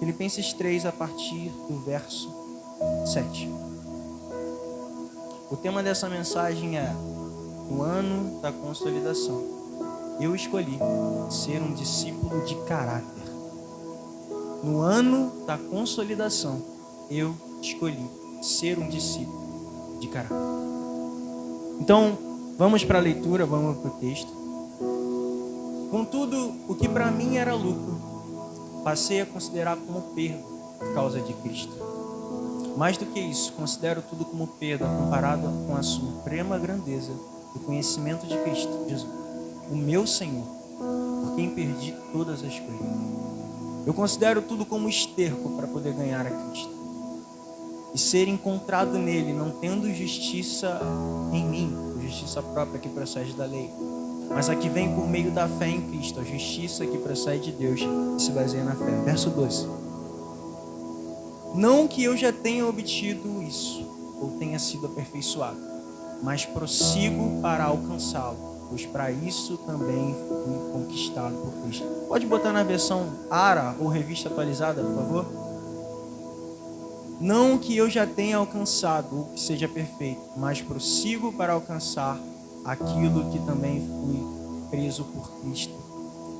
Filipenses 3, a partir do verso 7. O tema dessa mensagem é o ano da consolidação. Eu escolhi ser um discípulo de caráter. No ano da consolidação, eu escolhi ser um discípulo de caráter. Então, vamos para a leitura, vamos para o texto. Contudo, o que para mim era lucro, passei a considerar como perda por causa de Cristo. Mais do que isso, considero tudo como perda comparado com a suprema grandeza do conhecimento de Cristo Jesus, o meu Senhor, por quem perdi todas as coisas. Eu considero tudo como esterco para poder ganhar a Cristo e ser encontrado nele, não tendo justiça em mim, justiça própria que procede da lei, mas a que vem por meio da fé em Cristo, a justiça que procede de Deus e se baseia na fé. Verso 12. Não que eu já tenha obtido isso, ou tenha sido aperfeiçoado, mas prossigo para alcançá-lo, pois para isso também fui conquistado por Cristo. Pode botar na versão ARA ou revista atualizada, por favor? Não que eu já tenha alcançado ou que seja perfeito, mas prossigo para alcançar aquilo que também fui preso por Cristo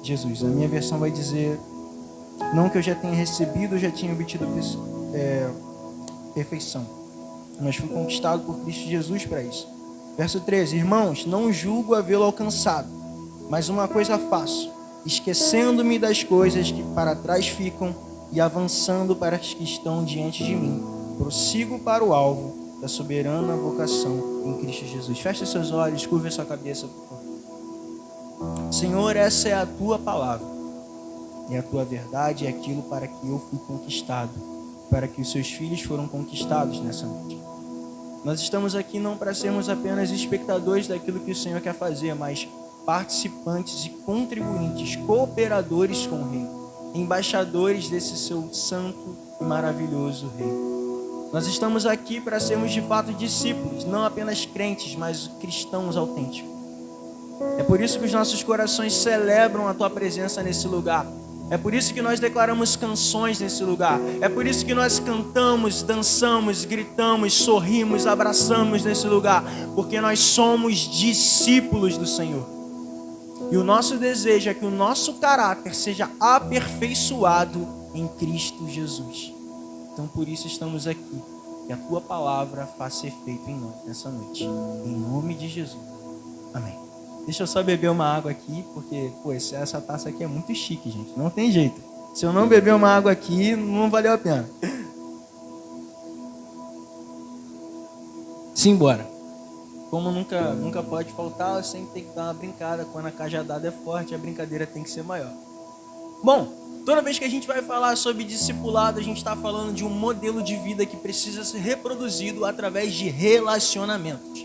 Jesus. A minha versão vai dizer, não que eu já tenha recebido, já tinha obtido perfeição, mas fui conquistado por Cristo Jesus para isso. Verso 13, irmãos, não julgo havê-lo alcançado, mas uma coisa faço, esquecendo-me das coisas que para trás ficam e avançando para as que estão diante de mim, prossigo para o alvo da soberana vocação em Cristo Jesus. Feche seus olhos, curva a sua cabeça, por favor. Senhor, essa é a tua palavra, e a tua verdade é aquilo para que eu fui conquistado, para que os seus filhos foram conquistados nessa noite. Nós estamos aqui não para sermos apenas espectadores daquilo que o Senhor quer fazer, mas participantes e contribuintes, cooperadores com o Rei, embaixadores desse seu santo e maravilhoso Rei. Nós estamos aqui para sermos de fato discípulos, não apenas crentes, mas cristãos autênticos. É por isso que os nossos corações celebram a tua presença nesse lugar. É por isso que nós declaramos canções nesse lugar. É por isso que nós cantamos, dançamos, gritamos, sorrimos, abraçamos nesse lugar. Porque nós somos discípulos do Senhor. E o nosso desejo é que o nosso caráter seja aperfeiçoado em Cristo Jesus. Então por isso estamos aqui. Que a tua palavra faça efeito em nós nessa noite. Em nome de Jesus. Amém. Deixa eu só beber uma água aqui, porque essa taça aqui é muito chique, gente. Não tem jeito. Se eu não beber uma água aqui, não valeu a pena. Simbora. Como nunca pode faltar, eu sempre tenho que dar uma brincada. Quando a cajadada é forte, a brincadeira tem que ser maior. Bom, toda vez que a gente vai falar sobre discipulado, a gente está falando de um modelo de vida que precisa ser reproduzido através de relacionamentos.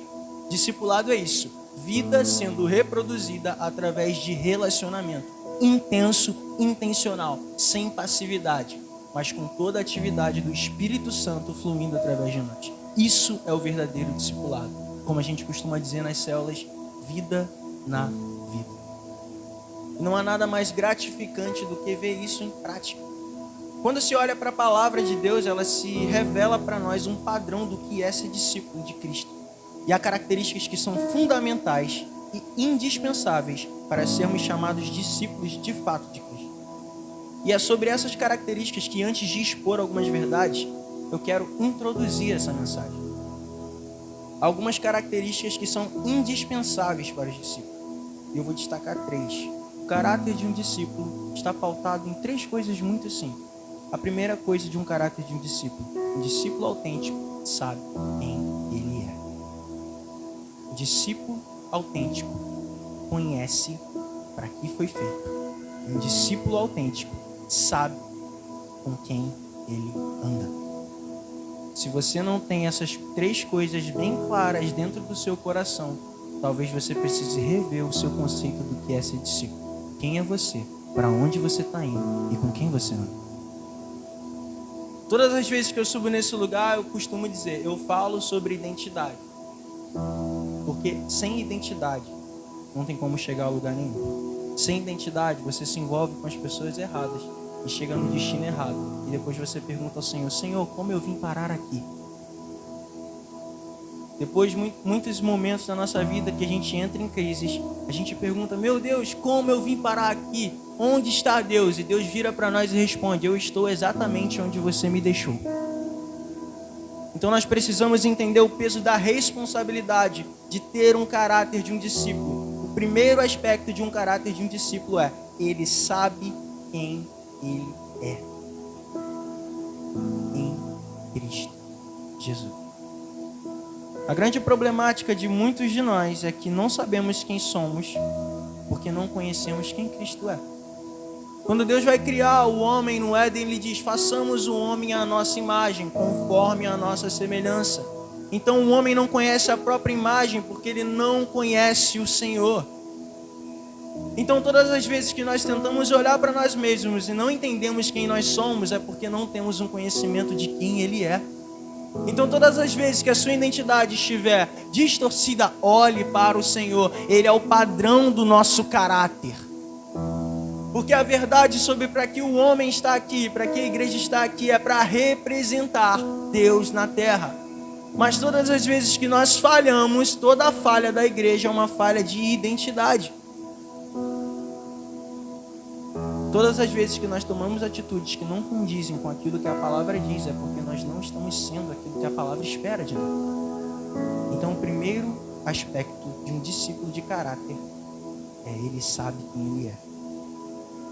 Discipulado é isso. Vida sendo reproduzida através de relacionamento intenso, intencional, sem passividade, mas com toda a atividade do Espírito Santo fluindo através de nós. Isso é o verdadeiro discipulado, como a gente costuma dizer nas células, vida na vida. E não há nada mais gratificante do que ver isso em prática. Quando se olha para a palavra de Deus, ela se revela para nós um padrão do que é ser discípulo de Cristo. E há características que são fundamentais e indispensáveis para sermos chamados discípulos de fato de Cristo. E é sobre essas características que, antes de expor algumas verdades, eu quero introduzir essa mensagem. Algumas características que são indispensáveis para os discípulos. E eu vou destacar 3. O caráter de um discípulo está pautado em 3 coisas muito simples. A primeira coisa de um caráter de um discípulo autêntico sabe quem ele é. O discípulo autêntico conhece para que foi feito. Um discípulo autêntico sabe com quem ele anda. Se você não tem essas 3 coisas bem claras dentro do seu coração, talvez você precise rever o seu conceito do que é ser discípulo. Quem é você? Para onde você está indo? E com quem você anda? Todas as vezes que eu subo nesse lugar, eu costumo dizer, eu falo sobre identidade. Porque sem identidade, não tem como chegar a lugar nenhum. Sem identidade, você se envolve com as pessoas erradas. e chega no destino errado. E depois você pergunta ao Senhor: Senhor, como eu vim parar aqui? Depois de muitos momentos da nossa vida que a gente entra em crises, a gente pergunta: meu Deus, como eu vim parar aqui? Onde está Deus? E Deus vira para nós e responde: eu estou exatamente onde você me deixou. Então nós precisamos entender o peso da responsabilidade de ter um caráter de um discípulo. O primeiro aspecto de um caráter de um discípulo é: ele sabe quem ele é em Cristo Jesus. A grande problemática de muitos de nós é que não sabemos quem somos porque não conhecemos quem Cristo é. Quando Deus vai criar o homem no Éden, Ele diz: façamos o homem à nossa imagem, conforme a nossa semelhança. Então o homem não conhece a própria imagem porque ele não conhece o Senhor. Então todas as vezes que nós tentamos olhar para nós mesmos e não entendemos quem nós somos, é porque não temos um conhecimento de quem Ele é. Então todas as vezes que a sua identidade estiver distorcida, olhe para o Senhor. Ele é o padrão do nosso caráter. Porque a verdade sobre para que o homem está aqui, para que a igreja está aqui, é para representar Deus na terra. Mas todas as vezes que nós falhamos, toda a falha da igreja é uma falha de identidade. Todas as vezes que nós tomamos atitudes que não condizem com aquilo que a palavra diz, é porque nós não estamos sendo aquilo que a palavra espera de nós. Então, o primeiro aspecto de um discípulo de caráter é: ele sabe quem ele é.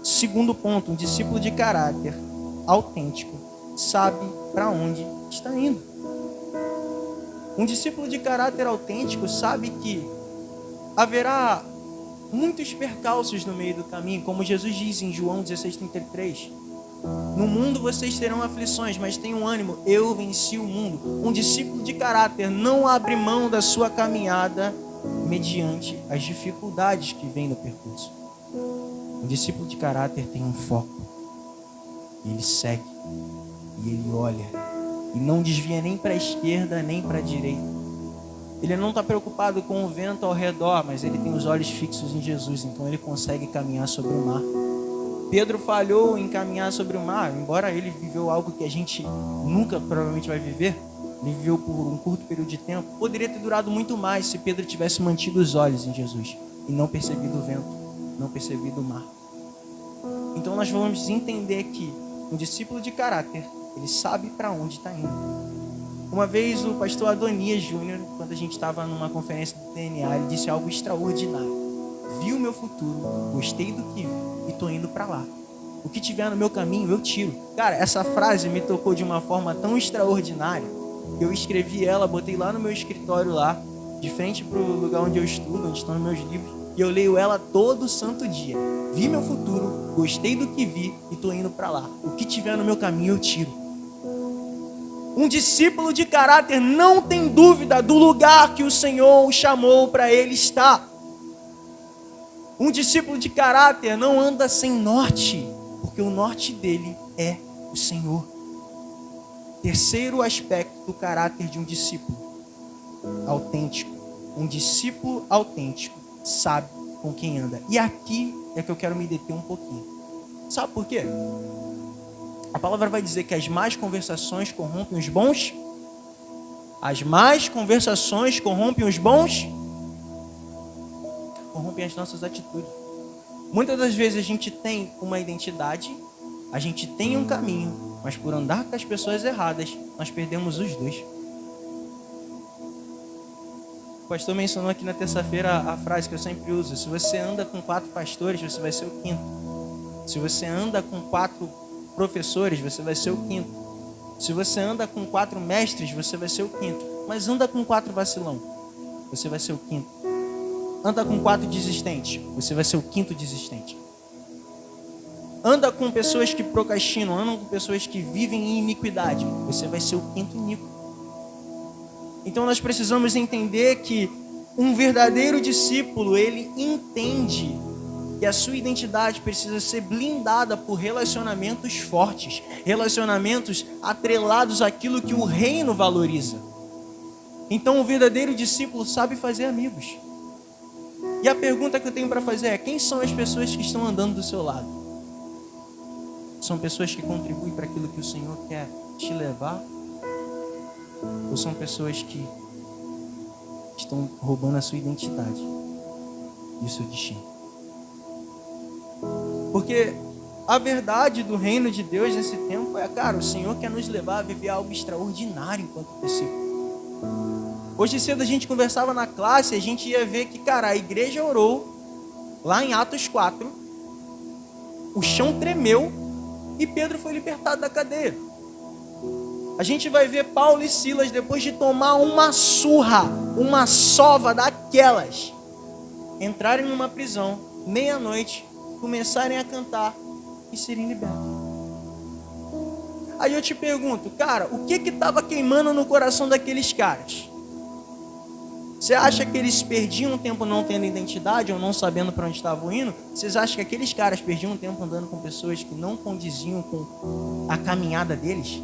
Segundo ponto, um discípulo de caráter autêntico sabe para onde está indo. Um discípulo de caráter autêntico sabe que haverá muitos percalços no meio do caminho, como Jesus diz em João 16:33. No mundo vocês terão aflições, mas tenham ânimo, eu venci o mundo. Um discípulo de caráter não abre mão da sua caminhada mediante as dificuldades que vêm no percurso. Um discípulo de caráter tem um foco. Ele segue e ele olha e não desvia nem para a esquerda nem para a direita. Ele não está preocupado com o vento ao redor, mas ele tem os olhos fixos em Jesus, então ele consegue caminhar sobre o mar. Pedro falhou em caminhar sobre o mar, embora ele viveu algo que a gente nunca provavelmente vai viver. Ele viveu por um curto período de tempo. Poderia ter durado muito mais se Pedro tivesse mantido os olhos em Jesus e não percebido o vento, não percebido o mar. Então nós vamos entender que um discípulo de caráter, ele sabe para onde está indo. Uma vez o pastor Adonias Júnior, quando a gente estava numa conferência do DNA, ele disse algo extraordinário. Vi o meu futuro, gostei do que vi e estou indo para lá. O que tiver no meu caminho, eu tiro. Cara, essa frase me tocou de uma forma tão extraordinária que eu escrevi ela, botei lá no meu escritório lá, de frente para o lugar onde eu estudo, onde estão meus livros, e eu leio ela todo santo dia. Vi meu futuro, gostei do que vi e estou indo para lá. O que tiver no meu caminho, eu tiro. Um discípulo de caráter não tem dúvida do lugar que o Senhor o chamou para ele estar. Um discípulo de caráter não anda sem norte, porque o norte dele é o Senhor. Terceiro aspecto do caráter de um discípulo autêntico. Um discípulo autêntico sabe com quem anda. E aqui é que eu quero me deter um pouquinho. Sabe por quê? A palavra vai dizer que as más conversações corrompem os bons. As más conversações corrompem os bons. Corrompem as nossas atitudes. Muitas das vezes a gente tem uma identidade, a gente tem um caminho, mas por andar com as pessoas erradas, nós perdemos os dois. O pastor mencionou aqui na terça-feira a frase que eu sempre uso: se você anda com 4 pastores, você vai ser o 5º. Se você anda com 4 professores, você vai ser o 5º. Se você anda com 4 mestres, você vai ser o 5º. Mas anda com 4 vacilão, você vai ser o 5º. Anda com 4 desistentes, você vai ser o 5º desistente. Anda com pessoas que procrastinam, anda com pessoas que vivem em iniquidade, você vai ser o 5º iníquo. Então nós precisamos entender que um verdadeiro discípulo, ele entende que a sua identidade precisa ser blindada por relacionamentos fortes, relacionamentos atrelados àquilo que o reino valoriza. Então o verdadeiro discípulo sabe fazer amigos. E a pergunta que eu tenho para fazer é: quem são as pessoas que estão andando do seu lado? São pessoas que contribuem para aquilo que o Senhor quer te levar? Ou são pessoas que estão roubando a sua identidade e o seu destino? Porque a verdade do reino de Deus nesse tempo é, cara, o Senhor quer nos levar a viver algo extraordinário enquanto discípulo. Hoje cedo a gente conversava na classe, a gente ia ver que, cara, a igreja orou, lá em Atos 4, o chão tremeu e Pedro foi libertado da cadeia. A gente vai ver Paulo e Silas, depois de tomar uma surra, uma sova daquelas, entrarem numa prisão, meia-noite, começarem a cantar e serem libertos. Aí eu te pergunto, cara, o que estava queimando no coração daqueles caras? Você acha que eles perdiam tempo não tendo identidade ou não sabendo para onde estavam indo? Vocês acham que aqueles caras perdiam tempo andando com pessoas que não condiziam com a caminhada deles?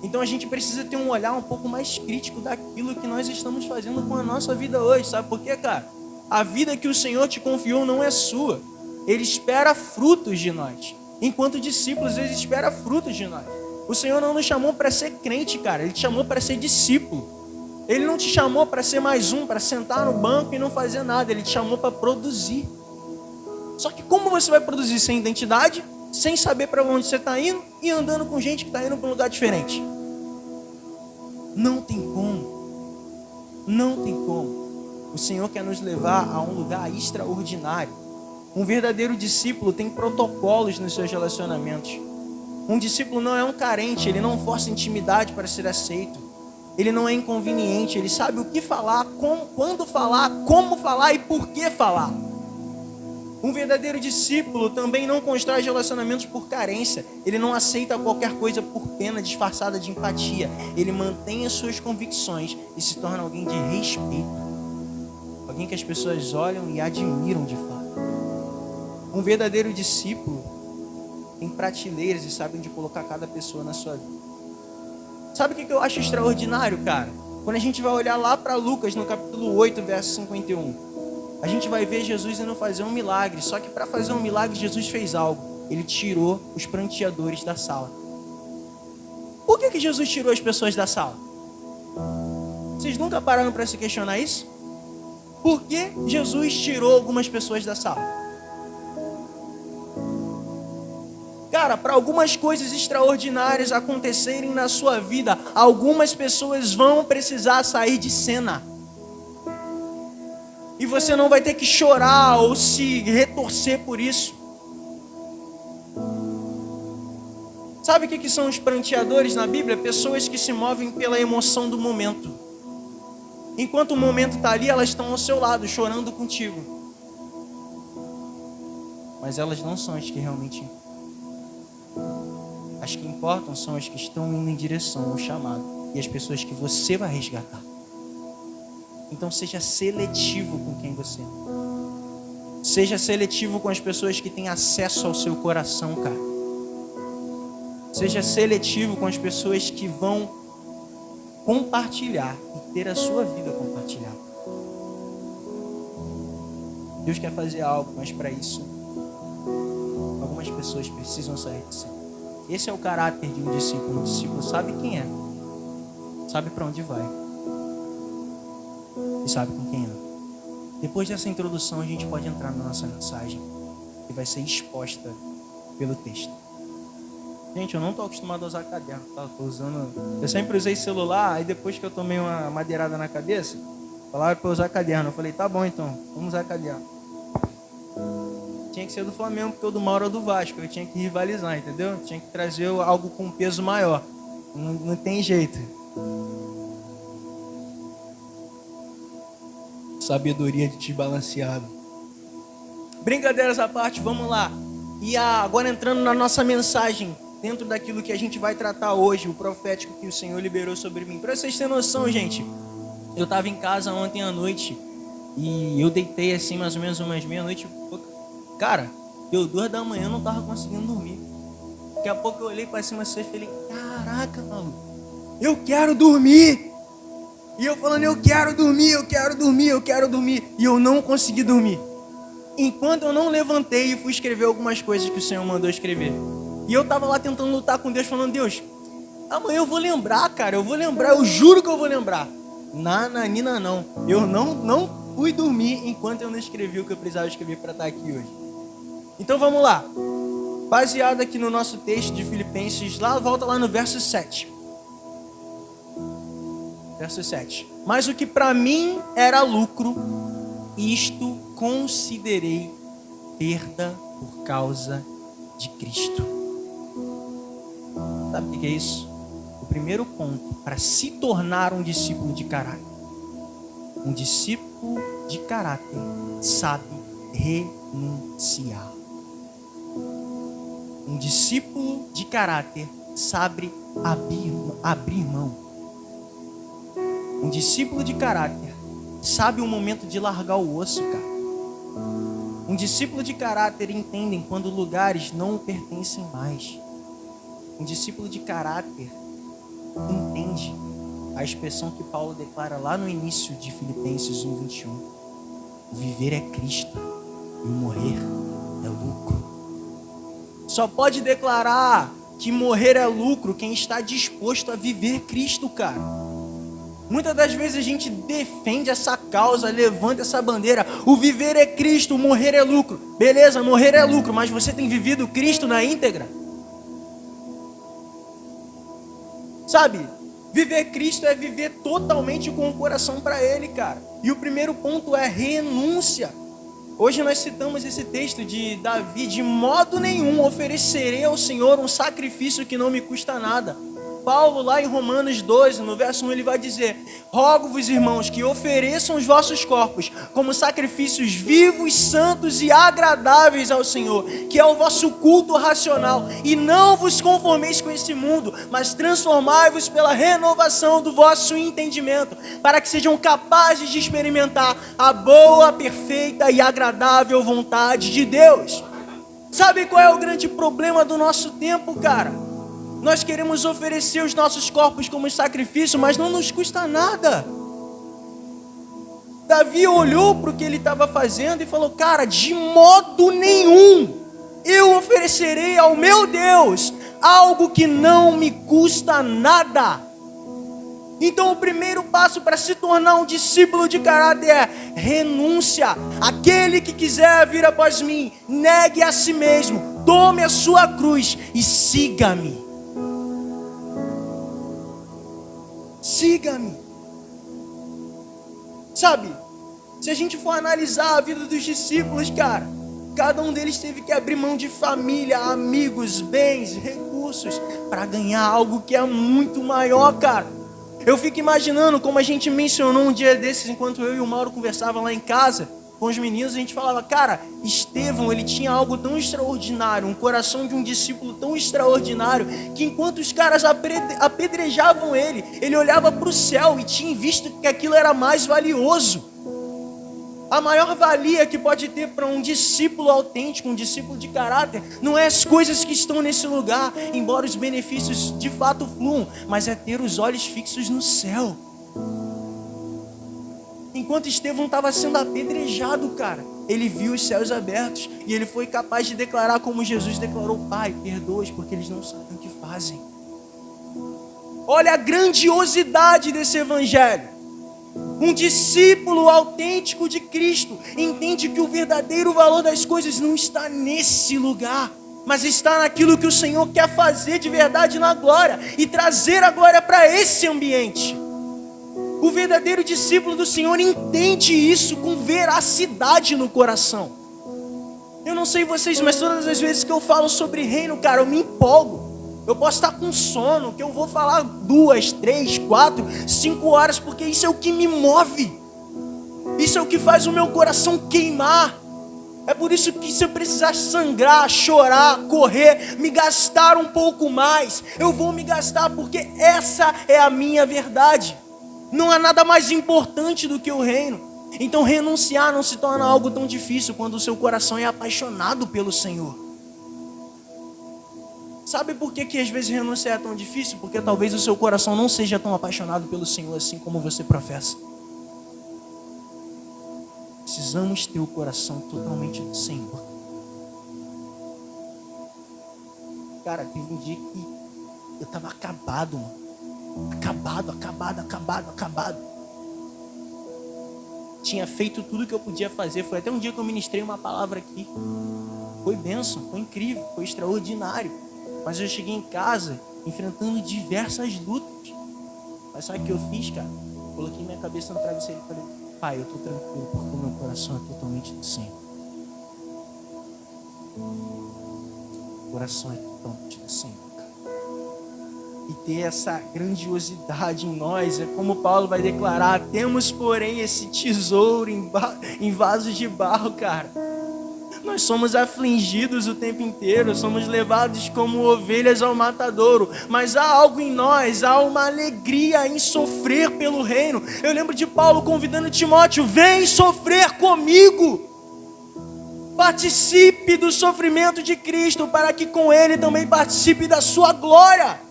Então a gente precisa ter um olhar um pouco mais crítico daquilo que nós estamos fazendo com a nossa vida hoje. Sabe por quê, cara? A vida que o Senhor te confiou não é sua. Ele espera frutos de nós. Enquanto discípulos, Ele espera frutos de nós. O Senhor não nos chamou para ser crente, cara. Ele te chamou para ser discípulo. Ele não te chamou para ser mais um, para sentar no banco e não fazer nada. Ele te chamou para produzir. Só que como você vai produzir sem identidade, sem saber para onde você está indo e andando com gente que está indo para um lugar diferente? Não tem como. Não tem como. O Senhor quer nos levar a um lugar extraordinário. Um verdadeiro discípulo tem protocolos nos seus relacionamentos. Um discípulo não é um carente, ele não força intimidade para ser aceito. Ele não é inconveniente, ele sabe o que falar, quando falar, como falar e por que falar. Um verdadeiro discípulo também não constrói relacionamentos por carência. Ele não aceita qualquer coisa por pena disfarçada de empatia. Ele mantém as suas convicções e se torna alguém de respeito. Alguém que as pessoas olham e admiram de fato. Um verdadeiro discípulo tem prateleiras e sabe onde colocar cada pessoa na sua vida. Sabe o que eu acho extraordinário, cara? Quando a gente vai olhar lá para Lucas, no capítulo 8, verso 51, a gente vai ver Jesus indo fazer um milagre. Só que para fazer um milagre, Jesus fez algo. Ele tirou os pranteadores da sala. Por que Jesus tirou as pessoas da sala? Vocês nunca pararam para se questionar isso? Por que Jesus tirou algumas pessoas da sala? Cara, para algumas coisas extraordinárias acontecerem na sua vida, algumas pessoas vão precisar sair de cena. E você não vai ter que chorar ou se retorcer por isso. Sabe o que são os pranteadores na Bíblia? Pessoas que se movem pela emoção do momento. Enquanto o momento está ali, elas estão ao seu lado, chorando contigo. Mas elas não são as que realmente importam. As que importam são as que estão indo em direção ao chamado e as pessoas que você vai resgatar. Então seja seletivo com quem você é. Seja seletivo com as pessoas que têm acesso ao seu coração, cara. Seja seletivo com as pessoas que vão compartilhar e ter a sua vida compartilhada. Deus quer fazer algo, mas para isso algumas pessoas precisam sair de si. Esse é o caráter de um discípulo. Um discípulo sabe quem é, sabe para onde vai e sabe com quem anda. Depois dessa introdução, a gente pode entrar na nossa mensagem, que vai ser exposta pelo texto. Gente, eu não estou acostumado a usar caderno, tá? Eu sempre usei celular, aí depois que eu tomei uma madeirada na cabeça, falaram para eu usar caderno. Eu falei, tá bom então, vamos usar caderno. Tinha que ser do Flamengo, porque o do Mauro é do Vasco. Eu tinha que rivalizar, entendeu? Tinha que trazer algo com peso maior. Não tem jeito. Sabedoria desbalanceada. Brincadeiras à parte, vamos lá. E agora entrando na nossa mensagem, dentro daquilo que a gente vai tratar hoje, o profético que o Senhor liberou sobre mim. Para vocês terem noção, gente, eu estava em casa ontem à noite e eu deitei assim mais ou menos umas meia-noite. Cara, deu 2 da manhã, eu não tava conseguindo dormir. Daqui a pouco eu olhei para cima assim e falei, caraca, maluco, eu quero dormir. E eu falando, eu quero dormir. E eu não consegui dormir. enquanto eu não levantei e fui escrever algumas coisas que o Senhor mandou escrever. E eu tava lá tentando lutar com Deus, falando, Deus, amanhã eu vou lembrar, cara, eu juro que eu vou lembrar. Nananina não, eu não fui dormir enquanto eu não escrevi o que eu precisava escrever para estar aqui hoje. Então vamos lá, baseado aqui no nosso texto de Filipenses, volta lá no verso 7. Verso 7. Mas o que para mim era lucro, isto considerei perda por causa de Cristo. Sabe o que é isso? O primeiro ponto para se tornar um discípulo de caráter. Um discípulo de caráter sabe renunciar. Um discípulo de caráter sabe abrir mão. Um discípulo de caráter sabe o momento de largar o osso, cara. Um discípulo de caráter entende quando lugares não o pertencem mais. Um discípulo de caráter entende a expressão que Paulo declara lá no início de Filipenses 1:21. O viver é Cristo e o morrer é lucro. Só pode declarar que morrer é lucro quem está disposto a viver Cristo, cara. Muitas das vezes a gente defende essa causa, levanta essa bandeira. O viver é Cristo, o morrer é lucro. Beleza, morrer é lucro, mas você tem vivido Cristo na íntegra? Sabe, viver Cristo é viver totalmente com o coração para Ele, cara. E o primeiro ponto é renúncia. Hoje nós citamos esse texto de Davi: de modo nenhum oferecerei ao Senhor um sacrifício que não me custa nada. Paulo, lá em Romanos 12, no verso 1, ele vai dizer: rogo-vos, irmãos, que ofereçam os vossos corpos como sacrifícios vivos, santos e agradáveis ao Senhor, que é o vosso culto racional, e não vos conformeis com este mundo, mas transformai-vos pela renovação do vosso entendimento, para que sejam capazes de experimentar a boa, perfeita e agradável vontade de Deus. Sabe qual é o grande problema do nosso tempo, cara? Nós queremos oferecer os nossos corpos como sacrifício, mas não nos custa nada. Davi olhou para o que ele estava fazendo e falou: cara, de modo nenhum eu oferecerei ao meu Deus algo que não me custa nada. Então o primeiro passo para se tornar um discípulo de caráter é renúncia. Aquele que quiser vir após mim, negue a si mesmo, tome a sua cruz e siga-me. Siga-me. Sabe, se a gente for analisar a vida dos discípulos, cara, cada um deles teve que abrir mão de família, amigos, bens, recursos, para ganhar algo que é muito maior, cara. Eu fico imaginando, como a gente mencionou um dia desses, enquanto eu e o Mauro conversavam lá em casa com os meninos, a gente falava: cara, Estevão, ele tinha algo tão extraordinário, um coração de um discípulo tão extraordinário, que enquanto os caras apedrejavam ele olhava para o céu e tinha visto que aquilo era mais valioso. A maior valia que pode ter para um discípulo autêntico, um discípulo de caráter, não é as coisas que estão nesse lugar, embora os benefícios de fato fluam, mas é ter os olhos fixos no céu. Enquanto Estevão estava sendo apedrejado, cara, ele viu os céus abertos e ele foi capaz de declarar como Jesus declarou: Pai, perdoa-os porque eles não sabem o que fazem. Olha a grandiosidade desse evangelho. Um discípulo autêntico de Cristo entende que o verdadeiro valor das coisas não está nesse lugar, mas está naquilo que o Senhor quer fazer de verdade na glória e trazer a glória para esse ambiente. O verdadeiro discípulo do Senhor entende isso com veracidade no coração. Eu não sei vocês, mas todas as vezes que eu falo sobre reino, cara, eu me empolgo. Eu posso estar com sono, que eu vou falar 2, 3, 4, 5 horas, porque isso é o que me move. Isso é o que faz o meu coração queimar. É por isso que se eu precisar sangrar, chorar, correr, me gastar um pouco mais, eu vou me gastar, porque essa é a minha verdade. Não há nada mais importante do que o reino. Então renunciar não se torna algo tão difícil quando o seu coração é apaixonado pelo Senhor. Sabe por que às vezes renunciar é tão difícil? Porque talvez o seu coração não seja tão apaixonado pelo Senhor assim como você professa. Esses precisamos ter o coração totalmente do Senhor. Cara, teve um dia que eu tava acabado, mano. Acabado. Tinha feito tudo que eu podia fazer. Foi até um dia que eu ministrei uma palavra aqui. Foi bênção, foi incrível, foi extraordinário. Mas eu cheguei em casa enfrentando diversas lutas. Mas sabe o que eu fiz, cara? Coloquei minha cabeça no travesseiro e falei: Pai, eu tô tranquilo porque o meu coração é totalmente do Senhor. O coração é totalmente do Senhor. E ter essa grandiosidade em nós, é como Paulo vai declarar: temos, porém, esse tesouro em vasos de barro, cara. Nós somos afligidos o tempo inteiro, somos levados como ovelhas ao matadouro, mas há algo em nós, há uma alegria em sofrer pelo reino. Eu lembro de Paulo convidando Timóteo: vem sofrer comigo. Participe do sofrimento de Cristo, para que com ele também participe da sua glória.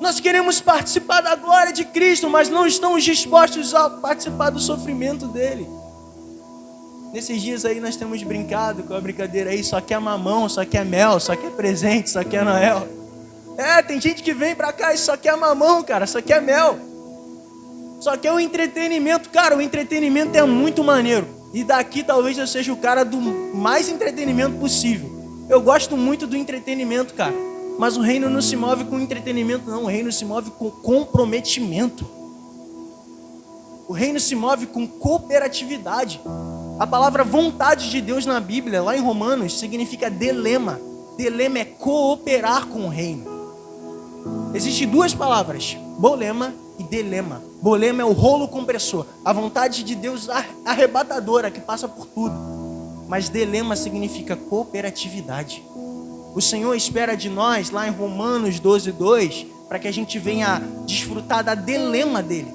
Nós queremos participar da glória de Cristo, mas não estamos dispostos a participar do sofrimento dele. Nesses dias aí nós temos brincado com a brincadeira aí: só quer mamão, só quer mel, só quer presente, só quer Noel. Tem gente que vem pra cá e só quer mamão, cara, só quer mel. Só quer o entretenimento. Cara, o entretenimento é muito maneiro. E daqui talvez eu seja o cara do mais entretenimento possível. Eu gosto muito do entretenimento, cara. Mas o reino não se move com entretenimento, não. O reino se move com comprometimento. O reino se move com cooperatividade. A palavra vontade de Deus na Bíblia, lá em Romanos, significa delema. Delema é cooperar com o reino. Existem duas palavras: bolema e delema. Bolema é o rolo compressor, a vontade de Deus arrebatadora que passa por tudo. Mas delema significa cooperatividade. O Senhor espera de nós, lá em Romanos 12:2, para que a gente venha desfrutar da delema dele.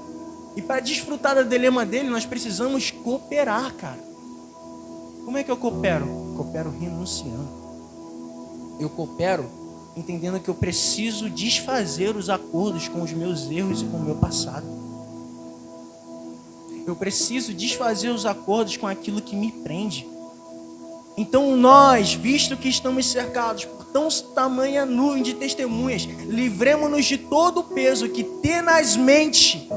E para desfrutar da delema dele, nós precisamos cooperar, cara. Como é que eu coopero? Coopero renunciando. Eu coopero entendendo que eu preciso desfazer os acordos com os meus erros e com o meu passado. Eu preciso desfazer os acordos com aquilo que me prende. Então nós, visto que estamos cercados por tão tamanha nuvem de testemunhas, livremo-nos de todo o peso que tenazmente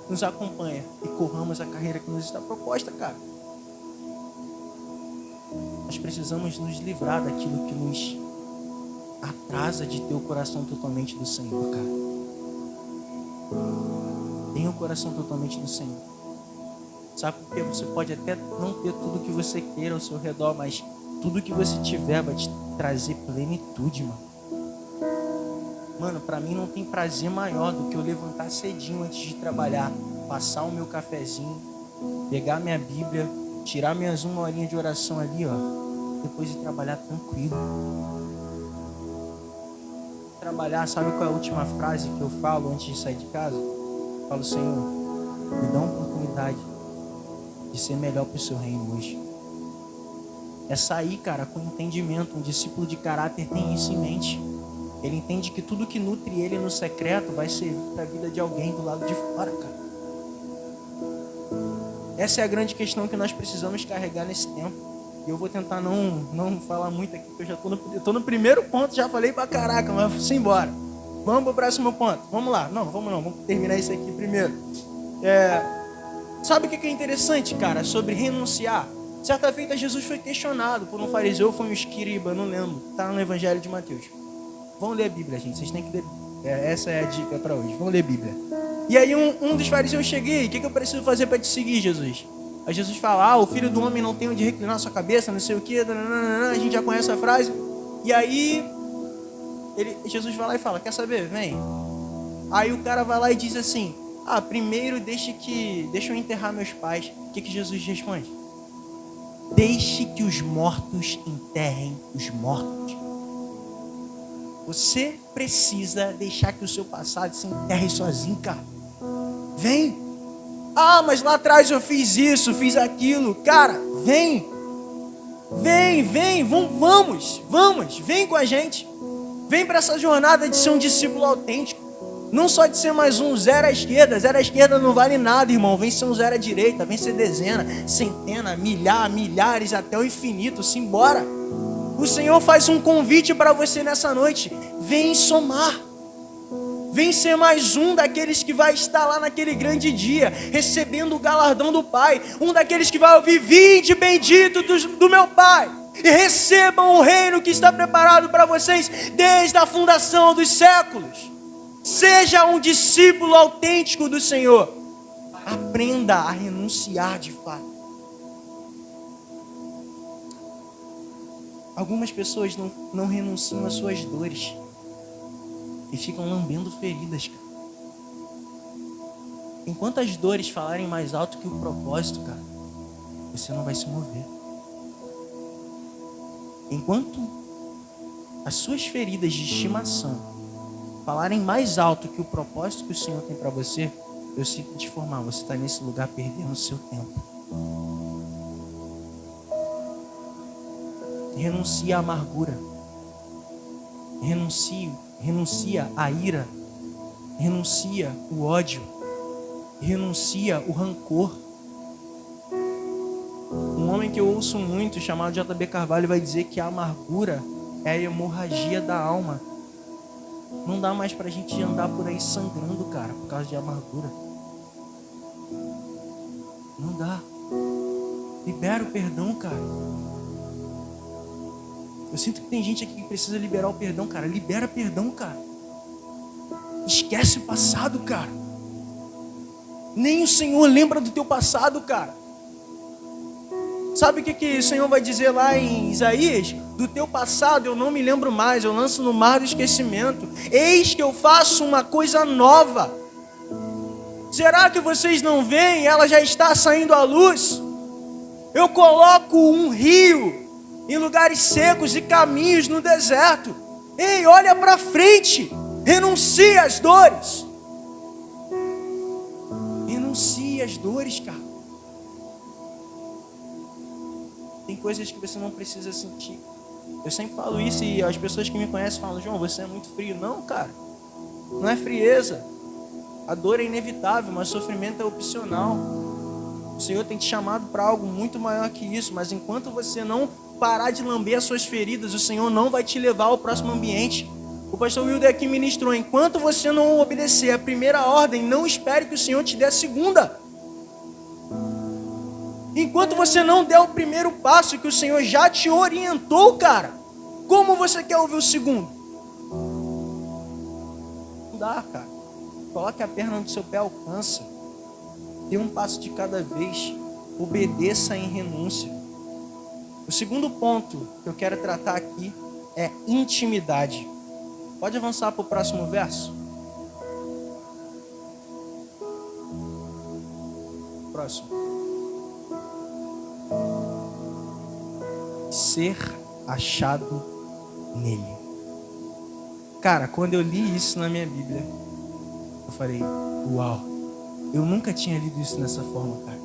nos acompanha e corramos a carreira que nos está proposta, cara. Nós precisamos nos livrar daquilo que nos atrasa de ter o coração totalmente do Senhor, cara. Tenha o coração totalmente do Senhor. Sabe por quê? Você pode até não ter tudo que você queira ao seu redor, mas tudo que você tiver vai te trazer plenitude, mano. Mano, pra mim não tem prazer maior do que eu levantar cedinho antes de trabalhar, passar o meu cafezinho, pegar minha Bíblia, tirar minhas 1 horinha de oração ali, ó, depois de trabalhar tranquilo. Trabalhar, sabe qual é a última frase que eu falo antes de sair de casa? Eu falo: Senhor, me dá uma oportunidade de ser melhor para o seu reino hoje. É sair, cara, com entendimento. Um discípulo de caráter tem isso em mente. Ele entende que tudo que nutre ele no secreto vai servir para a vida de alguém do lado de fora, cara. Essa é a grande questão que nós precisamos carregar nesse tempo. E eu vou tentar não falar muito aqui, porque eu já tô no primeiro ponto, já falei pra caraca, mas vamos embora. Vamos pro próximo ponto. Vamos lá. Vamos terminar isso aqui primeiro. Sabe o que é interessante, cara, sobre renunciar? Certa feita Jesus foi questionado por um fariseu, foi um escriba, não lembro. Tá no Evangelho de Mateus. Vamos ler a Bíblia, gente. Vocês têm que ler. Essa é a dica para hoje. Vamos ler a Bíblia. E aí um dos fariseus cheguei: o que eu preciso fazer para te seguir, Jesus? Aí Jesus fala: o filho do homem não tem onde reclinar sua cabeça, não sei o que. A gente já conhece a frase. E aí Jesus vai lá e fala: quer saber? Vem. Aí o cara vai lá e diz assim: primeiro deixa eu enterrar meus pais. O que Jesus responde? Deixe que os mortos enterrem os mortos. Você precisa deixar que o seu passado se enterre sozinho, cara. Vem. Mas lá atrás eu fiz isso, fiz aquilo. Cara, vem. Vamos. Vem com a gente. Vem para essa jornada de ser um discípulo autêntico. Não só de ser mais um, zero à esquerda. Zero à esquerda não vale nada, irmão. Vem ser um zero à direita, vem ser dezena, centena, milhar, milhares, até o infinito. Simbora. O Senhor faz um convite para você nessa noite. Vem somar. Vem ser mais um daqueles que vai estar lá naquele grande dia, recebendo o galardão do Pai. Um daqueles que vai ouvir: vinde bendito do meu Pai, e recebam o reino que está preparado para vocês desde a fundação dos séculos. Seja um discípulo autêntico do Senhor. Aprenda a renunciar de fato. Algumas pessoas não renunciam às suas dores e ficam lambendo feridas, cara. Enquanto as dores falarem mais alto que o propósito, cara, você não vai se mover. Enquanto as suas feridas de estimação falarem mais alto que o propósito que o Senhor tem para você, eu sinto te informar, você está nesse lugar perdendo o seu tempo. Renuncia à amargura. Renuncia à ira. Renuncia o ódio. Renuncia o rancor. Um homem que eu ouço muito, chamado J.B. Carvalho, vai dizer que a amargura é a hemorragia da alma. Não dá mais pra gente andar por aí sangrando, cara, por causa de amargura. Não dá. Libera o perdão, cara. Eu sinto que tem gente aqui que precisa liberar o perdão, cara. Libera perdão, cara. Esquece o passado, cara. Nem o Senhor lembra do teu passado, cara. Sabe o que o Senhor vai dizer lá em Isaías? Do teu passado eu não me lembro mais, eu lanço no mar do esquecimento. Eis que eu faço uma coisa nova. Será que vocês não veem? Ela já está saindo à luz. Eu coloco um rio em lugares secos e caminhos no deserto. Ei, olha para frente. Renuncie às dores. Renuncie às dores, cara. Tem coisas que você não precisa sentir. Eu sempre falo isso e as pessoas que me conhecem falam: João, você é muito frio. Não, cara. Não é frieza. A dor é inevitável, mas o sofrimento é opcional. O Senhor tem te chamado para algo muito maior que isso. Mas enquanto você não parar de lamber as suas feridas, o Senhor não vai te levar ao próximo ambiente. O pastor Wilder aqui ministrou: enquanto você não obedecer a primeira ordem, não espere que o Senhor te dê a segunda. Enquanto você não der o primeiro passo que o Senhor já te orientou, cara, como você quer ouvir o segundo? Não dá, cara. Coloque a perna onde seu pé alcança. Dê um passo de cada vez. Obedeça em renúncia. O segundo ponto que eu quero tratar aqui é intimidade. Pode avançar para o próximo verso? Próximo. Ser achado nele. Cara, quando eu li isso na minha Bíblia, eu falei: uau, eu nunca tinha lido isso dessa forma, cara.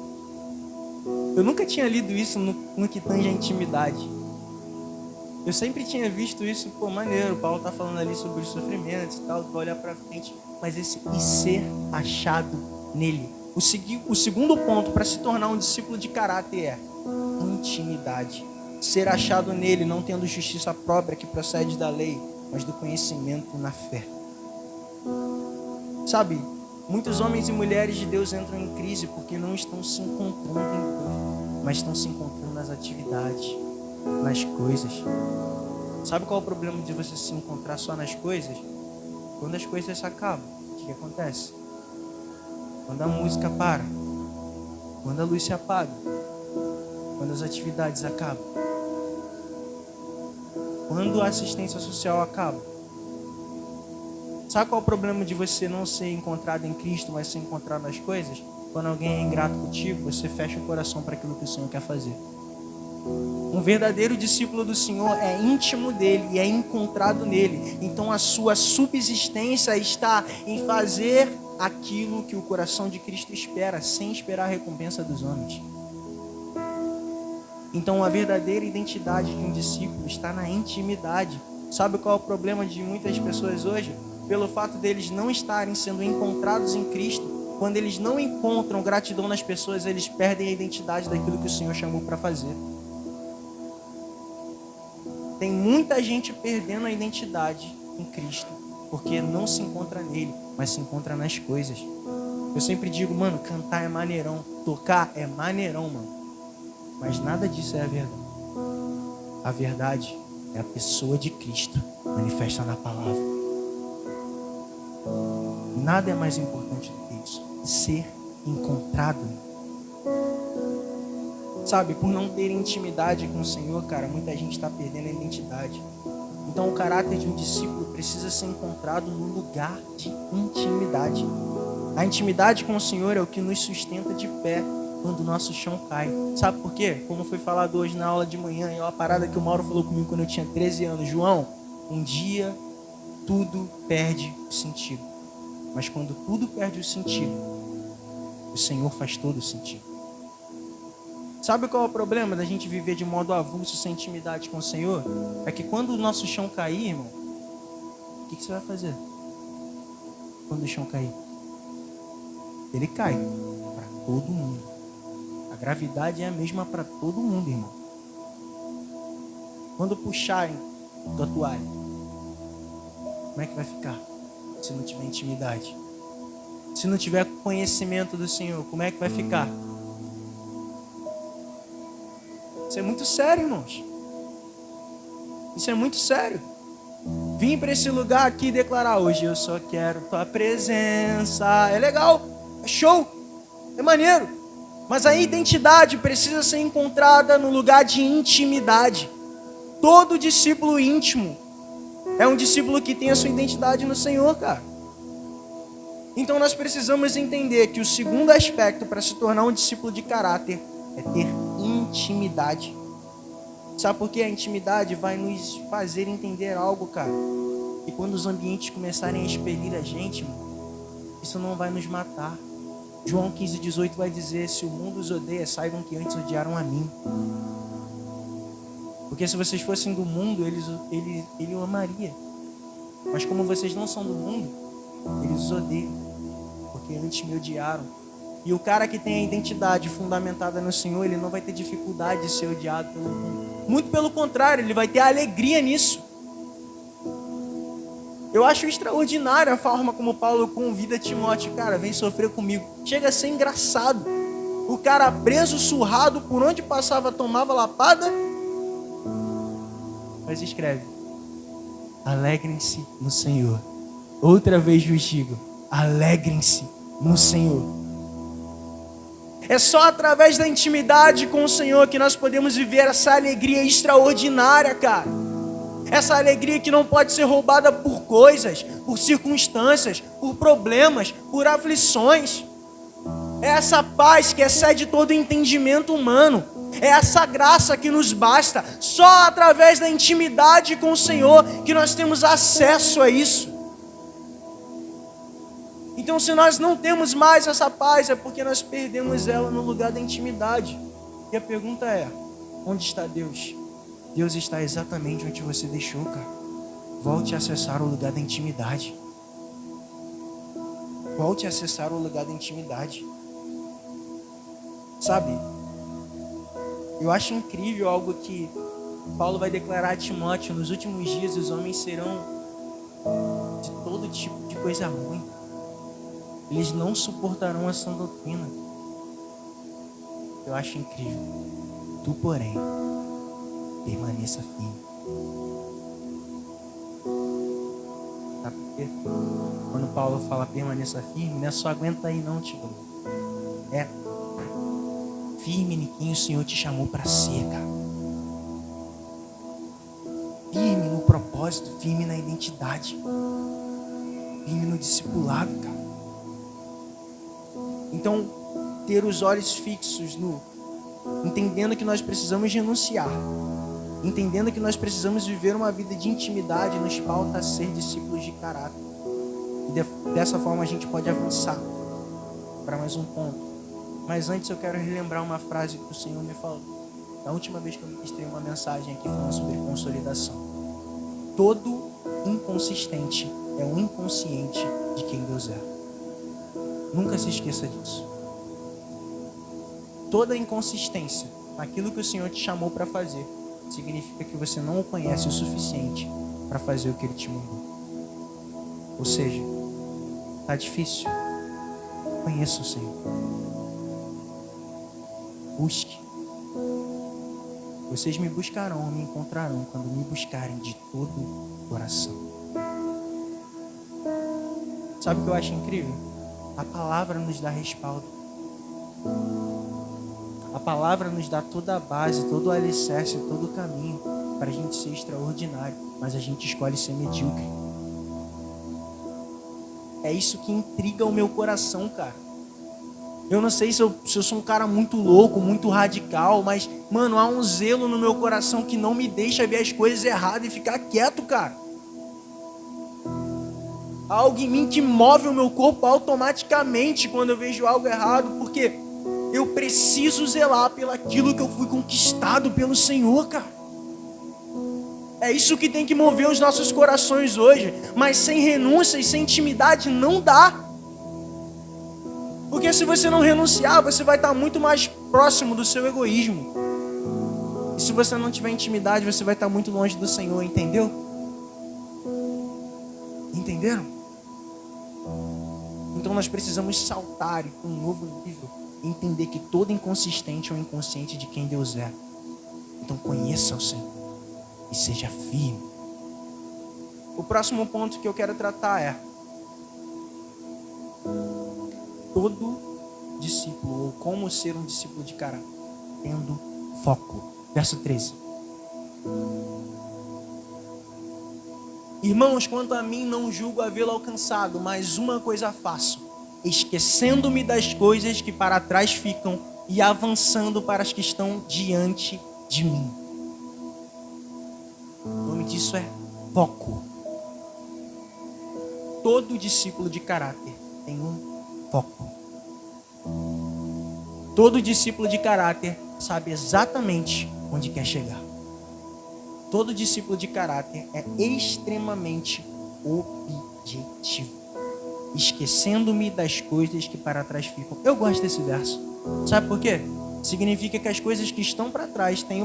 Eu nunca tinha lido isso no que tange a intimidade. Eu sempre tinha visto isso, pô, maneiro, o Paulo tá falando ali sobre os sofrimentos e tal, vai olhar pra frente, mas esse e ser achado nele. O segundo ponto para se tornar um discípulo de caráter é intimidade. Ser achado nele, não tendo justiça própria que procede da lei, mas do conhecimento na fé. Sabe, muitos homens e mulheres de Deus entram em crise porque não estão se encontrando em Deus, mas estão se encontrando nas atividades, nas coisas. Sabe qual é o problema de você se encontrar só nas coisas? Quando as coisas se acabam, o que acontece? Quando a música para, quando a luz se apaga, quando as atividades acabam, quando a assistência social acaba. Sabe qual é o problema de você não ser encontrado em Cristo, mas ser encontrado nas coisas? Quando alguém é ingrato contigo, você fecha o coração para aquilo que o Senhor quer fazer. Um verdadeiro discípulo do Senhor é íntimo dele e é encontrado nele. Então a sua subsistência está em fazer aquilo que o coração de Cristo espera, sem esperar a recompensa dos homens. Então a verdadeira identidade de um discípulo está na intimidade. Sabe qual é o problema de muitas pessoas hoje? pelo fato deles não estarem sendo encontrados em Cristo, quando eles não encontram gratidão nas pessoas, eles perdem a identidade daquilo que o Senhor chamou para fazer. Tem muita gente perdendo a identidade em Cristo, porque não se encontra nele, mas se encontra nas coisas. Eu sempre digo, mano, cantar é maneirão, tocar é maneirão, mano. Mas nada disso é a verdade. A verdade é a pessoa de Cristo manifesta na palavra. Nada é mais importante do que isso. Ser encontrado. Sabe, por não ter intimidade com o Senhor, cara, muita gente está perdendo a identidade. Então o caráter de um discípulo precisa ser encontrado no lugar de intimidade. A intimidade com o Senhor é o que nos sustenta de pé quando o nosso chão cai. Sabe por quê? Como foi falado hoje na aula de manhã, é uma parada que o Mauro falou comigo quando eu tinha 13 anos. João, um dia tudo perde o sentido. Mas quando tudo perde o sentido, o Senhor faz todo o sentido. Sabe qual é o problema da gente viver de modo avulso, sem intimidade com o Senhor? É que quando o nosso chão cair, irmão, o que você vai fazer? Quando o chão cair? Ele cai para todo mundo. A gravidade é a mesma para todo mundo, irmão. Quando puxarem tua toalha, como é que vai ficar? Se não tiver intimidade. Se não tiver conhecimento do Senhor, como é que vai ficar? Isso é muito sério, irmãos. Isso é muito sério. Vim para esse lugar aqui declarar: hoje eu só quero tua presença. É legal, é show, é maneiro. Mas a identidade precisa ser encontrada no lugar de intimidade. Todo discípulo íntimo é um discípulo que tem a sua identidade no Senhor, cara. Então nós precisamos entender que o segundo aspecto para se tornar um discípulo de caráter é ter intimidade. Sabe por quê? A intimidade vai nos fazer entender algo, cara. E quando os ambientes começarem a expelir a gente, isso não vai nos matar. João 15:18 vai dizer: se o mundo os odeia, saibam que antes odiaram a mim. Porque se vocês fossem do mundo, ele o amaria. Mas como vocês não são do mundo, eles os odeiam, porque antes me odiaram. E o cara que tem a identidade fundamentada no Senhor, ele não vai ter dificuldade de ser odiado pelo mundo. Muito pelo contrário, ele vai ter alegria nisso. Eu acho extraordinária a forma como Paulo convida Timóteo: cara, vem sofrer comigo. Chega a ser engraçado. O cara preso, surrado, por onde passava tomava lapada. Mas escreve: alegrem-se no Senhor. Outra vez vos digo, alegrem-se no Senhor. É só através da intimidade com o Senhor que nós podemos viver essa alegria extraordinária, cara. Essa alegria que não pode ser roubada por coisas, por circunstâncias, por problemas, por aflições. É essa paz que excede todo entendimento humano. É essa graça que nos basta. Só através da intimidade com o Senhor que nós temos acesso a isso. Então, se nós não temos mais essa paz, é porque nós perdemos ela no lugar da intimidade. E a pergunta é: onde está Deus? Deus está exatamente onde você deixou, cara. Volte a acessar o lugar da intimidade. Volte a acessar o lugar da intimidade. Sabe, eu acho incrível algo que Paulo vai declarar a Timóteo: nos últimos dias os homens serão de todo tipo de coisa ruim. Eles não suportarão a sã doutrina. Eu acho incrível. Tu, porém, permaneça firme. Sabe por quê? Quando Paulo fala permaneça firme, não é só aguenta aí não, tio. É firme em quem o Senhor te chamou para ser, cara. Firme no propósito, firme na identidade. Firme no discipulado, cara. Então, ter os olhos fixos no... entendendo que nós precisamos renunciar. Entendendo que nós precisamos viver uma vida de intimidade, nos pauta a ser discípulos de caráter. E dessa forma a gente pode avançar para mais um ponto. Mas antes eu quero relembrar uma frase que o Senhor me falou da última vez que eu ministrei uma mensagem aqui falando sobre consolidação. Todo inconsistente é o inconsciente de quem Deus é. Nunca se esqueça disso. Toda inconsistência naquilo que o Senhor te chamou para fazer significa que você não o conhece o suficiente para fazer o que Ele te mandou. Ou seja, tá difícil. Conheça o Senhor. Busque. Vocês me buscarão, me encontrarão quando me buscarem de todo o coração. Sabe o que eu acho incrível? A palavra nos dá respaldo. A palavra nos dá toda a base, todo o alicerce, todo o caminho para a gente ser extraordinário, mas a gente escolhe ser medíocre. É isso que intriga o meu coração, cara. Eu não sei se eu sou um cara muito louco, muito radical, mas, mano, há um zelo no meu coração que não me deixa ver as coisas erradas e ficar quieto, cara. Há algo em mim que move o meu corpo automaticamente quando eu vejo algo errado, porque eu preciso zelar pelaquilo que eu fui conquistado pelo Senhor, cara. É isso que tem que mover os nossos corações hoje, mas sem renúncia e sem intimidade não dá. Porque se você não renunciar, você vai estar muito mais próximo do seu egoísmo. E se você não tiver intimidade, você vai estar muito longe do Senhor, entendeu? Entenderam? Então nós precisamos saltar e para um novo nível, entender que todo inconsistente é um inconsciente de quem Deus é. Então conheça o Senhor e seja firme. O próximo ponto que eu quero tratar é: todo discípulo, ou como ser um discípulo de caráter, tendo foco. Verso 13. Irmãos, quanto a mim, não julgo havê-lo alcançado, mas uma coisa faço, esquecendo-me das coisas que para trás ficam e avançando para as que estão diante de mim. O nome disso é foco. Todo discípulo de caráter tem um foco. Todo discípulo de caráter sabe exatamente onde quer chegar. Todo discípulo de caráter é extremamente objetivo, esquecendo-me das coisas que para trás ficam. Eu gosto desse verso. Sabe por quê? Significa que as coisas que estão para trás têm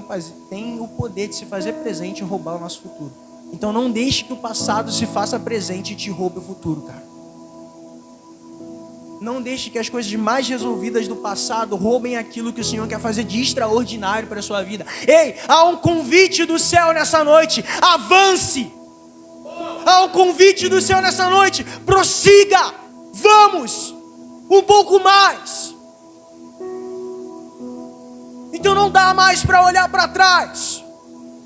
o poder de se fazer presente e roubar o nosso futuro. Então não deixe que o passado se faça presente e te roube o futuro, cara. Não deixe que as coisas mais resolvidas do passado roubem aquilo que o Senhor quer fazer de extraordinário para a sua vida. Ei, há um convite do céu nessa noite. Avance. Há um convite do céu nessa noite. Prossiga. Vamos. Um pouco mais. Então não dá mais para olhar para trás.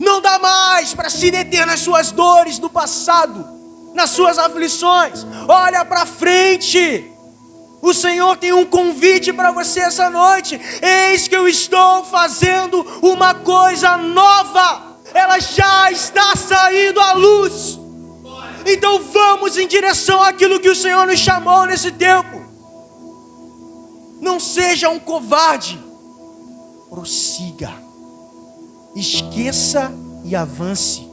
Não dá mais para se deter nas suas dores do passado, nas suas aflições. Olha para frente. O Senhor tem um convite para você essa noite. Eis que eu estou fazendo uma coisa nova. Ela já está saindo à luz. Então vamos em direção àquilo que o Senhor nos chamou nesse tempo. Não seja um covarde. Prossiga. Esqueça e avance.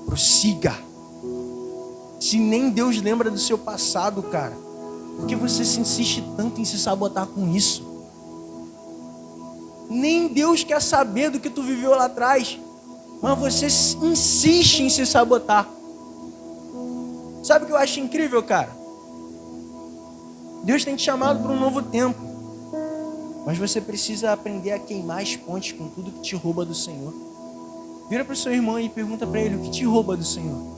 Prossiga. Se nem Deus lembra do seu passado, cara, por que você se insiste tanto em se sabotar com isso? Nem Deus quer saber do que tu viveu lá atrás, mas você insiste em se sabotar. Sabe o que eu acho incrível, cara? Deus tem te chamado para um novo tempo, mas você precisa aprender a queimar as pontes com tudo que te rouba do Senhor. Vira para o seu irmão e pergunta para ele: o que te rouba do Senhor?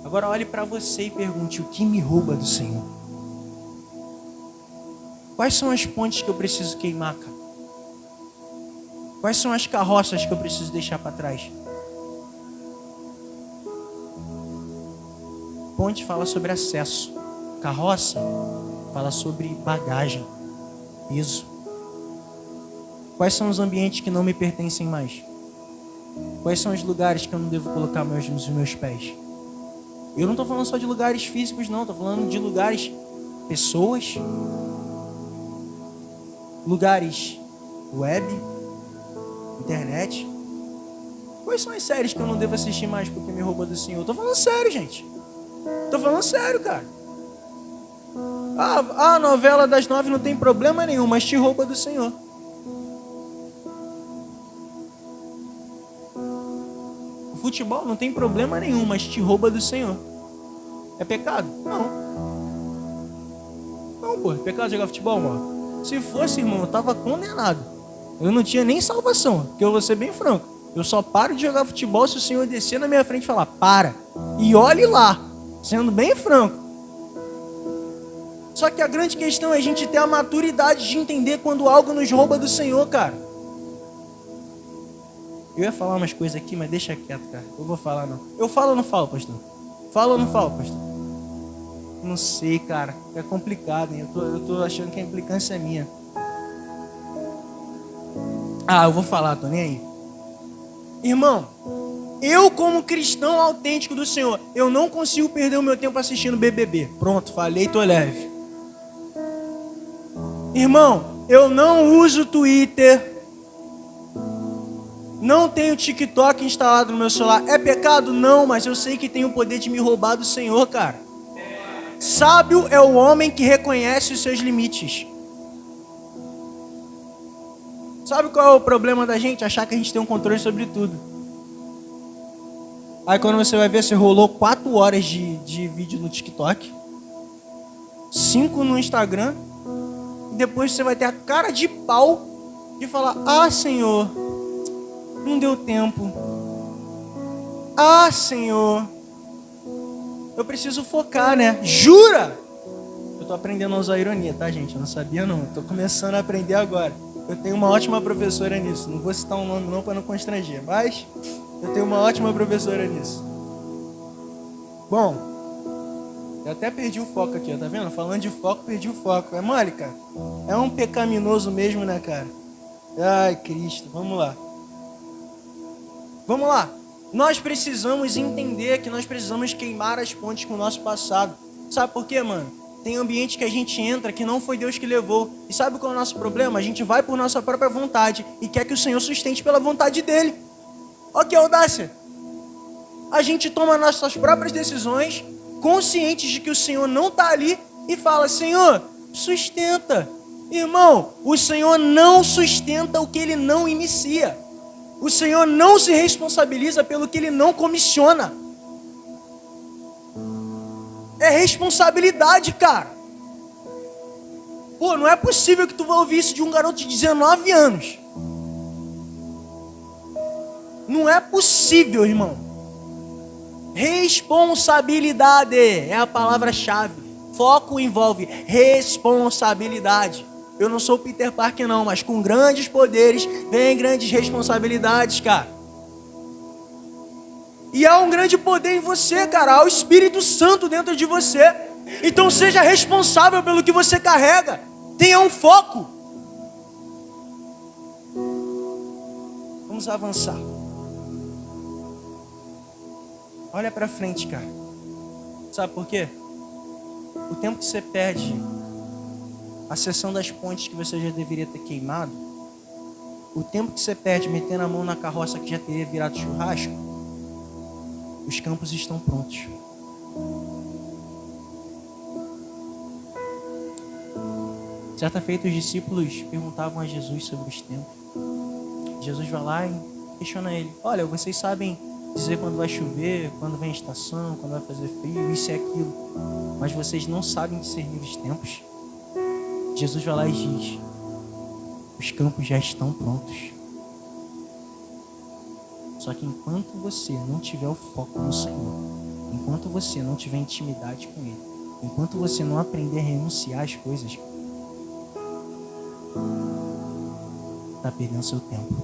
Agora olhe para você e pergunte: o que me rouba do Senhor? Quais são as pontes que eu preciso queimar, cara? Quais são as carroças que eu preciso deixar para trás? Ponte fala sobre acesso. Carroça fala sobre bagagem, peso. Quais são os ambientes que não me pertencem mais? Quais são os lugares que eu não devo colocar nos meus pés? Eu não estou falando só de lugares físicos, não. Estou falando de lugares, pessoas, lugares web, internet. Quais são as séries que eu não devo assistir mais porque me roubou do Senhor? Tô falando sério, gente. Tô falando sério, cara. A novela das 9 não tem problema nenhum, mas te rouba do Senhor. O futebol não tem problema nenhum, mas te rouba do Senhor. É pecado? Não. Não, pô. É pecado jogar futebol, mano? Se fosse, irmão, eu tava condenado. Eu não tinha nem salvação, porque eu vou ser bem franco. Eu só paro de jogar futebol se o Senhor descer na minha frente e falar, para. E olhe lá, sendo bem franco. Só que a grande questão é a gente ter a maturidade de entender quando algo nos rouba do Senhor, cara. Eu ia falar umas coisas aqui, mas deixa quieto, cara. Eu vou falar não. Eu falo ou não falo, pastor? Falo ou não falo, pastor? Não sei, cara. É complicado, hein? Eu tô achando que a implicância é minha. Eu vou falar, tô nem aí. Irmão, eu como cristão autêntico do Senhor, eu não consigo perder o meu tempo assistindo BBB. Pronto, falei, tô leve. Irmão, eu não uso Twitter. Não tenho TikTok instalado no meu celular. É pecado? Não, mas eu sei que tem o poder de me roubar do Senhor, cara. Sábio é o homem que reconhece os seus limites. Sabe qual é o problema da gente? Achar que a gente tem um controle sobre tudo. Aí quando você vai ver, você rolou 4 horas de vídeo no TikTok, 5 no Instagram, e depois você vai ter a cara de pau de falar, Senhor, não deu tempo. Senhor, eu preciso focar, né? Jura? Eu tô aprendendo a usar ironia, tá, gente? Eu não sabia, não. Eu tô começando a aprender agora. Eu tenho uma ótima professora nisso. Não vou citar um nome não para não constranger, mas eu tenho uma ótima professora nisso. Bom, eu até perdi o foco aqui, ó, tá vendo? Falando de foco, perdi o foco. É mole, cara? É um pecaminoso mesmo, né, cara? Ai, Cristo, vamos lá. Vamos lá. Nós precisamos entender que nós precisamos queimar as pontes com o nosso passado. Sabe por quê, mano? Tem ambiente que a gente entra que não foi Deus que levou. E sabe qual é o nosso problema? A gente vai por nossa própria vontade e quer que o Senhor sustente pela vontade dele. Olha que audácia. A gente toma nossas próprias decisões, conscientes de que o Senhor não está ali, e fala, Senhor, sustenta. Irmão, o Senhor não sustenta o que Ele não inicia. O Senhor não se responsabiliza pelo que Ele não comissiona. É responsabilidade, cara. Pô, não é possível que tu vá ouvir isso de um garoto de 19 anos. Não é possível, irmão. Responsabilidade é a palavra-chave. Foco envolve responsabilidade. Eu não sou Peter Parker não, mas com grandes poderes vem grandes responsabilidades, cara. E há um grande poder em você, cara. Há o Espírito Santo dentro de você. Então seja responsável pelo que você carrega. Tenha um foco. Vamos avançar. Olha pra frente, cara. Sabe por quê? O tempo que você perde acessando as pontes que você já deveria ter queimado, o tempo que você perde metendo a mão na carroça que já teria virado churrasco, os campos estão prontos. Certa feita, os discípulos perguntavam a Jesus sobre os tempos. Jesus vai lá e questiona ele. Olha, vocês sabem dizer quando vai chover, quando vem a estação, quando vai fazer frio, isso e aquilo. Mas vocês não sabem discernir os tempos. Jesus vai lá e diz, os campos já estão prontos. Só que enquanto você não tiver o foco no Senhor, enquanto você não tiver intimidade com Ele, enquanto você não aprender a renunciar às coisas, está perdendo seu tempo.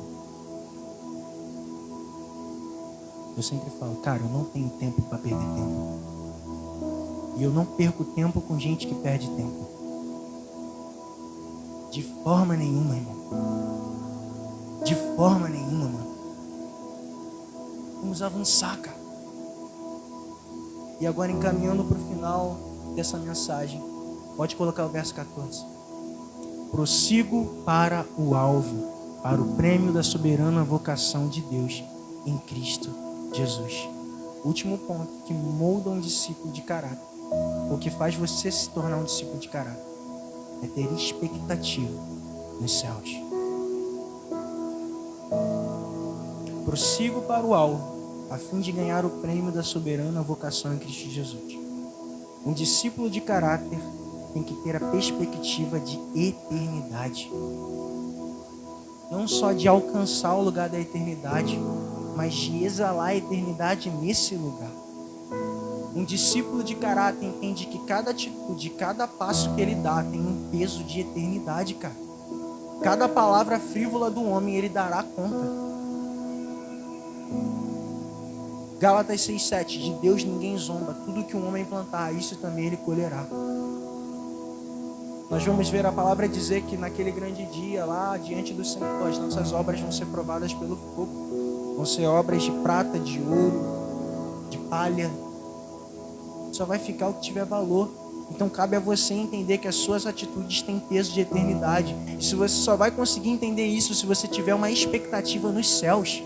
Eu sempre falo, cara, eu não tenho tempo para perder tempo. E eu não perco tempo com gente que perde tempo. De forma nenhuma, irmão. De forma nenhuma, mano. Vamos avançar, cara. E agora, encaminhando para o final dessa mensagem, pode colocar o verso 14. Prossigo para o alvo, para o prêmio da soberana vocação de Deus em Cristo Jesus. Último ponto que molda um discípulo de caráter, o que faz você se tornar um discípulo de caráter, é ter expectativa nos céus. Prossigo para o alvo, a fim de ganhar o prêmio da soberana vocação em Cristo Jesus. Um discípulo de caráter tem que ter a perspectiva de eternidade. Não só de alcançar o lugar da eternidade, mas de exalar a eternidade nesse lugar. Um discípulo de caráter entende que cada atitude, cada passo que ele dá tem um peso de eternidade, cara. Cada palavra frívola do homem ele dará conta. Gálatas 6,7, de Deus ninguém zomba, tudo que um homem plantar, isso também ele colherá. Nós vamos ver a palavra dizer que naquele grande dia lá, diante do Senhor, as nossas obras vão ser provadas pelo fogo. Vão ser obras de prata, de ouro, de palha. Só vai ficar o que tiver valor. Então cabe a você entender que as suas atitudes têm peso de eternidade. E se você só vai conseguir entender isso se você tiver uma expectativa nos céus.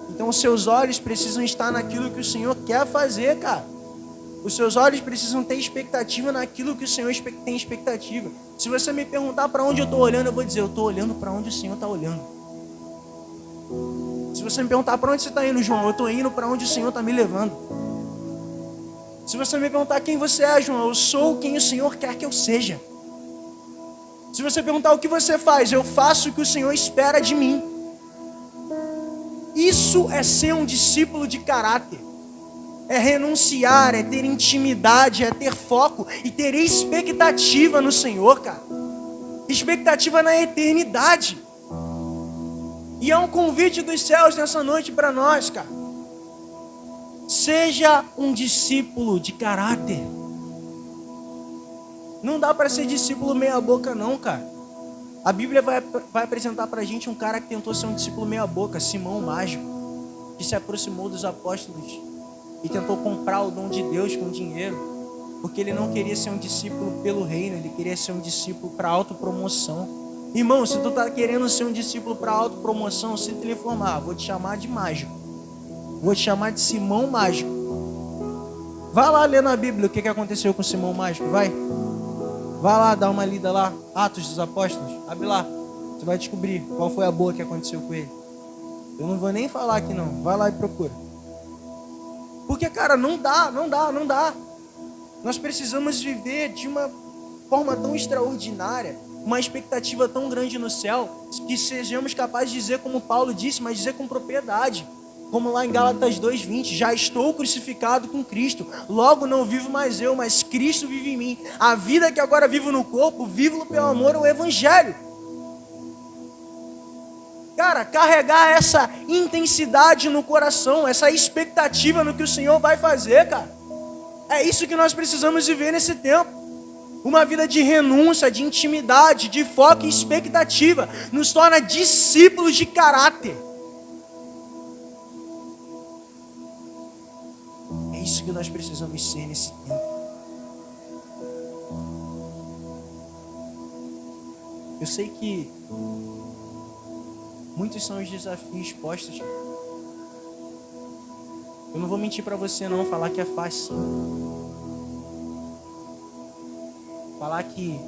Então os seus olhos precisam estar naquilo que o Senhor quer fazer, cara. Os seus olhos precisam ter expectativa naquilo que o Senhor tem expectativa. Se você me perguntar para onde eu estou olhando, eu vou dizer, eu estou olhando para onde o Senhor está olhando. Se você me perguntar para onde você está indo, João, eu estou indo para onde o Senhor está me levando. Se você me perguntar quem você é, João, eu sou quem o Senhor quer que eu seja. Se você perguntar o que você faz, eu faço o que o Senhor espera de mim. Isso é ser um discípulo de caráter. É renunciar, é ter intimidade, é ter foco e ter expectativa no Senhor, cara. Expectativa na eternidade. E é um convite dos céus nessa noite para nós, cara. Seja um discípulo de caráter. Não dá para ser discípulo meia boca não, cara. A Bíblia vai apresentar para a gente um cara que tentou ser um discípulo meia boca, Simão o Mágico, que se aproximou dos apóstolos e tentou comprar o dom de Deus com dinheiro, porque ele não queria ser um discípulo pelo reino, ele queria ser um discípulo para autopromoção. Irmão, se tu tá querendo ser um discípulo para autopromoção, se te informar, vou te chamar de mágico, vou te chamar de Simão Mágico. Vai lá ler na Bíblia o que aconteceu com Simão Mágico, vai lá dar uma lida lá, Atos dos Apóstolos, abre lá, você vai descobrir qual foi a boa que aconteceu com ele. Eu não vou nem falar aqui não, vai lá e procura. Porque, cara, não dá. Nós precisamos viver de uma forma tão extraordinária, uma expectativa tão grande no céu, que sejamos capazes de dizer como Paulo disse, mas dizer com propriedade. Como lá em Gálatas 2:20, já estou crucificado com Cristo, logo não vivo mais eu, mas Cristo vive em mim. A vida que agora vivo no corpo, vivo pelo amor ao Evangelho. Cara, carregar essa intensidade no coração, essa expectativa no que o Senhor vai fazer, cara. É isso que nós precisamos viver nesse tempo. Uma vida de renúncia, de intimidade, de foco e expectativa, nos torna discípulos de caráter. É isso que nós precisamos ser nesse tempo. Eu sei que muitos são os desafios postos. Eu não vou mentir para você não, falar que é fácil. Falar que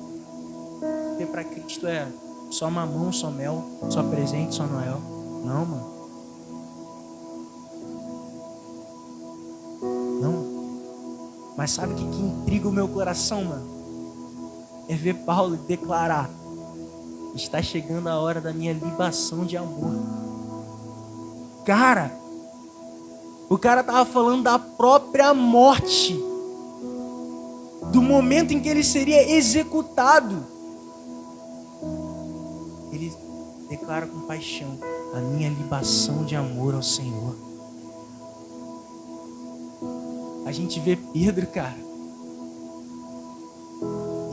ter para Cristo é só mamão, só mel, só presente, só Noel. Não, mano. Não. Mas sabe o que intriga o meu coração, mano? É ver Paulo declarar: está chegando a hora da minha libação de amor. Cara, o cara tava falando da própria morte, do momento em que ele seria executado. Ele declara com paixão: a minha libação de amor ao Senhor. A gente vê Pedro, cara,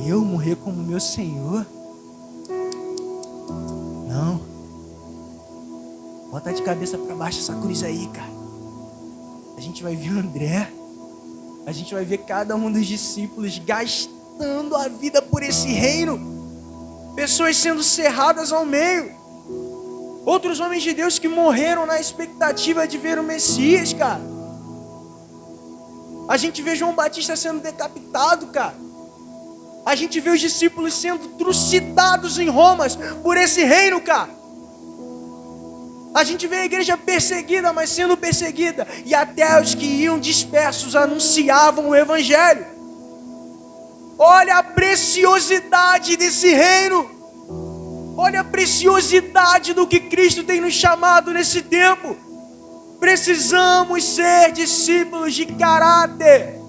eu morrer como meu Senhor? Não. Bota de cabeça para baixo essa cruz aí, cara. A gente vai ver o André. A gente vai ver cada um dos discípulos gastando a vida por esse reino. Pessoas sendo cerradas ao meio. Outros homens de Deus que morreram na expectativa de ver o Messias, cara. A gente vê João Batista sendo decapitado, cara. A gente vê os discípulos sendo trucidados em Roma por esse reino, cara. A gente vê a igreja perseguida, mas sendo perseguida. E até os que iam dispersos anunciavam o evangelho. Olha a preciosidade desse reino. Olha a preciosidade do que Cristo tem nos chamado nesse tempo. Precisamos ser discípulos de caráter.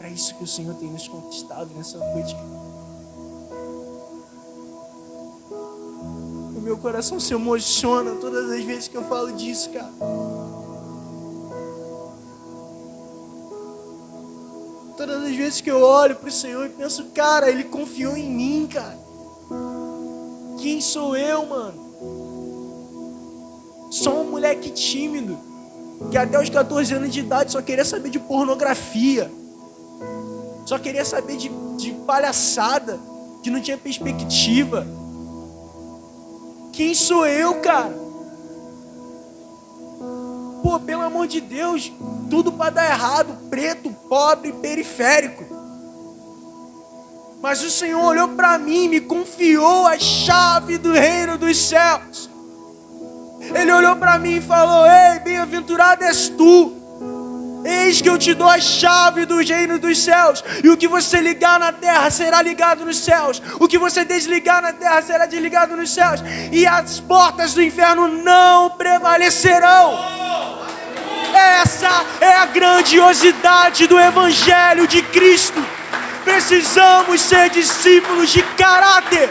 É isso que o Senhor tem nos conquistado nessa noite. O meu coração se emociona todas as vezes que eu falo disso, cara. Todas as vezes que eu olho para o Senhor e penso, cara, Ele confiou em mim, cara. Quem sou eu, mano? Sou um moleque tímido, que até os 14 anos de idade só queria saber de pornografia. Só queria saber de palhaçada, que não tinha perspectiva. Quem sou eu, cara? Pô, pelo amor de Deus, tudo para dar errado, preto, pobre, periférico. Mas o Senhor olhou para mim, me confiou a chave do reino dos céus. Ele olhou para mim e falou: ei, bem-aventurado és tu. Eis que eu te dou a chave do reino dos céus. E o que você ligar na terra será ligado nos céus. O que você desligar na terra será desligado nos céus. E as portas do inferno não prevalecerão. Essa é a grandiosidade do Evangelho de Cristo. Precisamos ser discípulos de caráter.